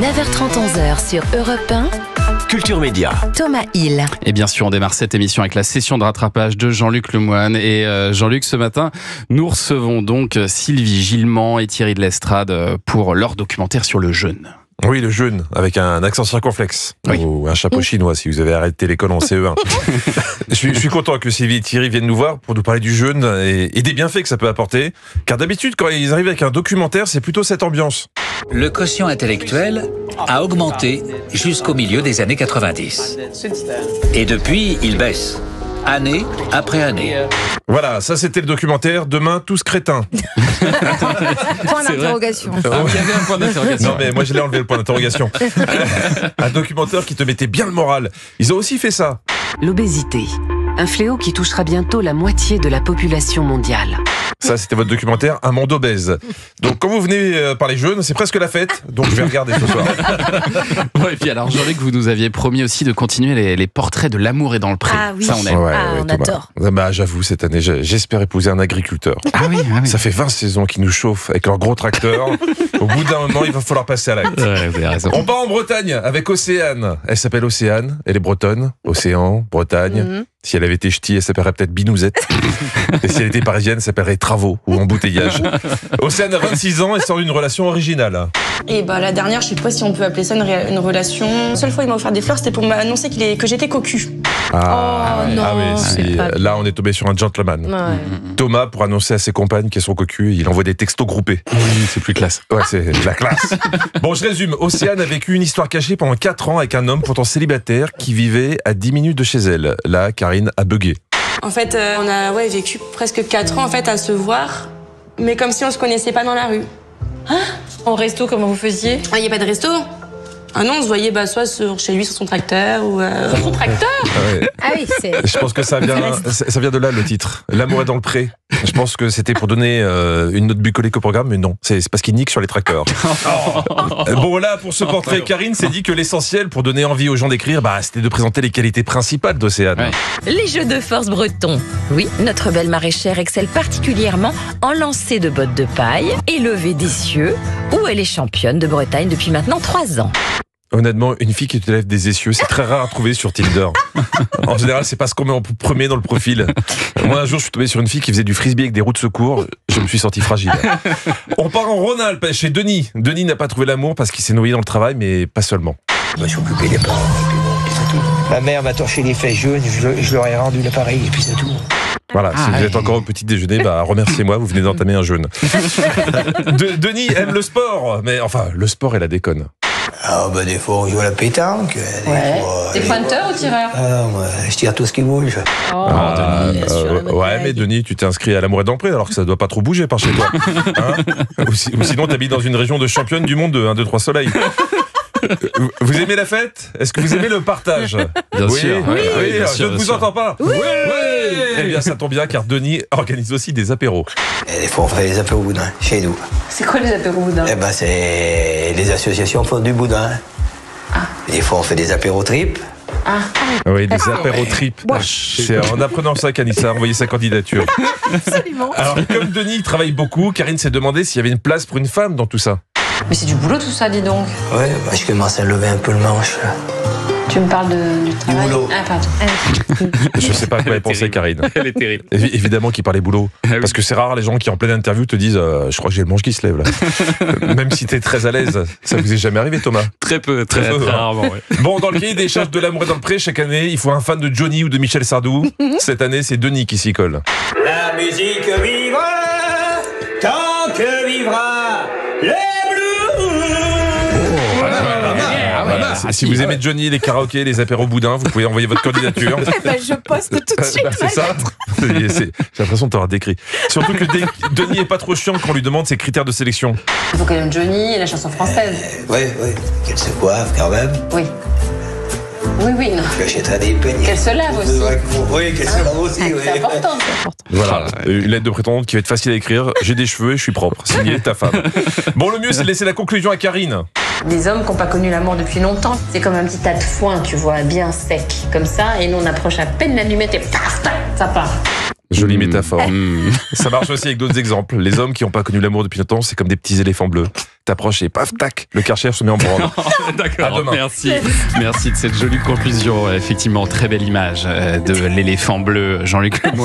9h30, 11h sur Europe 1. Culture Média. Thomas Hill. Et bien sûr, on démarre cette émission avec la session de rattrapage de Jean-Luc Lemoine. Et Jean-Luc, ce matin, nous recevons donc Sylvie Gilman et Thierry de l'Estrade pour leur documentaire sur le jeûne. Oui, le jeûne, avec un accent circonflexe. Oui. Ou un chapeau chinois, si vous avez arrêté l'école en CE1. je suis content que Sylvie et Thierry viennent nous voir pour nous parler du jeûne et des bienfaits que ça peut apporter. Car d'habitude, quand ils arrivent avec un documentaire, c'est plutôt cette ambiance. Le quotient intellectuel a augmenté jusqu'au milieu des années 90. Et depuis, il baisse, année après année. Voilà, ça c'était le documentaire. Demain, tous crétins. Point d'interrogation. Ah, il y avait un point d'interrogation. Non mais moi je l'ai enlevé le point d'interrogation. Un documentaire qui te mettait bien le moral. Ils ont aussi fait ça. L'obésité, un fléau qui touchera bientôt la moitié de la population mondiale. Ça c'était votre documentaire, Un monde obèse. Donc quand vous venez par les jeunes, c'est presque la fête. Donc je vais regarder ce soir. Bon, et puis alors Jean-Luc, vous nous aviez promis aussi de continuer les portraits de l'amour et dans le pré. Ah oui. Ça on aime. On Thomas. adore. Bah, j'avoue, cette année, j'espère épouser un agriculteur. Ah oui, ah oui. Ça fait 20 saisons qu'ils nous chauffent avec leurs gros tracteurs. Au bout d'un moment, il va falloir passer à l'acte. Ouais, vous avez raison. On part en Bretagne avec Océane. Elle s'appelle Océane, elle est bretonne. Océan, Bretagne. Si elle avait été ch'ti, elle s'appellerait peut-être Binouzette. Et si elle était parisienne, elle s'appellerait Travaux ou Embouteillage. Océane a 26 ans et sort d'une relation originale. Et bah la dernière, je sais pas si on peut appeler ça une relation. La seule fois il m'a offert des fleurs, c'était pour m'annoncer que j'étais cocu. Ah, non, oui, c'est pas là on est tombé sur un gentleman. Ouais. Thomas, pour annoncer à ses compagnes qu'elles sont cocu, il envoie des textos groupés. Oui, c'est plus classe. Ouais, c'est de la classe. Bon, je résume. Océane a vécu une histoire cachée pendant 4 ans avec un homme pourtant célibataire qui vivait à 10 minutes de chez elle. Là, Karine a bugué. En fait, on a vécu presque 4 ans en fait à se voir, mais comme si on se connaissait pas dans la rue. Au resto, comment vous faisiez? Ah, y a pas de resto? Ah non, on se voyait soit chez lui sur son tracteur ou. Son tracteur? Ouais. Ah oui, c'est. Je pense que ça vient de là le titre. L'amour est dans le pré. Je pense que c'était pour donner une note bucolique au programme, mais non, c'est parce qu'il nique sur les tracteurs. Bon, là, pour ce portrait, Karine s'est dit que l'essentiel pour donner envie aux gens d'écrire, c'était de présenter les qualités principales d'Océane. Ouais. Les jeux de force bretons. Oui, notre belle maraîchère excelle particulièrement en lancer de bottes de paille, élevée des cieux, où elle est championne de Bretagne depuis maintenant 3 ans. Honnêtement, une fille qui te lève des essieux, c'est très rare à trouver sur Tinder. En général, c'est pas ce qu'on met en premier dans le profil. Moi, un jour, je suis tombé sur une fille qui faisait du frisbee avec des roues de secours. Je me suis senti fragile. On part en Rhône-Alpes chez Denis. Denis n'a pas trouvé l'amour parce qu'il s'est noyé dans le travail, mais pas seulement. Je me suis occupé des parents, et puis c'est tout. Ma mère m'a torché les fesses jaunes, je leur ai rendu l'appareil, et puis c'est tout. Voilà, si vous êtes encore au petit déjeuner, remerciez-moi, vous venez d'entamer un jeûne. Denis aime le sport, mais enfin, le sport et la déconne. Ah des fois on joue à la pétanque. T'es pointeur ou tireur? Ah non, moi, je tire tout ce qui bouge. Denis, bien sûr, la bonne ouais, blague. mais Denis, tu t'es inscrit à l'amour et dans le pré, alors que ça doit pas trop bouger par chez toi. Hein ou sinon, t'habites dans une région de championne du monde de 1, 2, 3 soleil. Vous aimez la fête? Est-ce que vous aimez le partage? Bien sûr. Oui, bien je sûr, ne bien vous sûr. entends pas. Oui. Eh bien, ça tombe bien, car Denis organise aussi des apéros. Et des fois on fait des apéros boudins, chez nous. C'est quoi les apéros boudins? C'est les associations font du boudin. Des fois on fait des apéros tripes. Oui, des apéros tripes. C'est en apprenant ça qu'Anissa a envoyé sa candidature. Absolument. Alors, comme Denis travaille beaucoup, Karine s'est demandé s'il y avait une place pour une femme dans tout ça. Mais c'est du boulot tout ça, dis donc. Ouais, je commence à lever un peu le manche, là. Tu me parles du travail? boulot. Ah, pardon. Je sais pas à quoi elle pensait, Karine. Elle est terrible. Évidemment qu'il parlait boulot. Parce que c'est rare les gens qui en pleine interview te disent je crois que j'ai le manche qui se lève là. Même si t'es très à l'aise. Ça vous est jamais arrivé, Thomas? Très peu, Très peu, hein. rarement. Ouais. Bon, dans le cahier des charges de l'amour et dans le pré, chaque année, il faut un fan de Johnny ou de Michel Sardou. Cette année, c'est Denis qui s'y colle. La musique vivra tant que vivra les blues. Si vous aimez Johnny, les karaokés, les apéros boudins, vous pouvez envoyer votre candidature. Je poste tout de suite. C'est ça. J'ai l'impression de t'avoir décrit. Surtout que Denis est pas trop chiant quand on lui demande ses critères de sélection. Il faut quand même Johnny et la chanson française. Oui, qu'elle se coiffe quand même. Oui, non. Je achèterai des peignets. Qu'elle se lave aussi. Oui, qu'elle se lave aussi, oui. C'est important, c'est important. Voilà, une lettre de prétendante qui va être facile à écrire. J'ai des cheveux et je suis propre. Signé ta femme. Bon, le mieux, c'est de laisser la conclusion à Karine. Des hommes qui n'ont pas connu l'amour depuis longtemps, c'est comme un petit tas de foin, tu vois, bien sec, comme ça, et nous on approche à peine l'allumette et paf, tac, ça part. Jolie métaphore. Ça marche aussi avec d'autres exemples. Les hommes qui n'ont pas connu l'amour depuis longtemps, c'est comme des petits éléphants bleus. T'approches et paf, tac, le Karcher se met en branle. D'accord, merci. Merci de cette jolie conclusion. Effectivement, très belle image de l'éléphant bleu, Jean-Luc Lemoyne.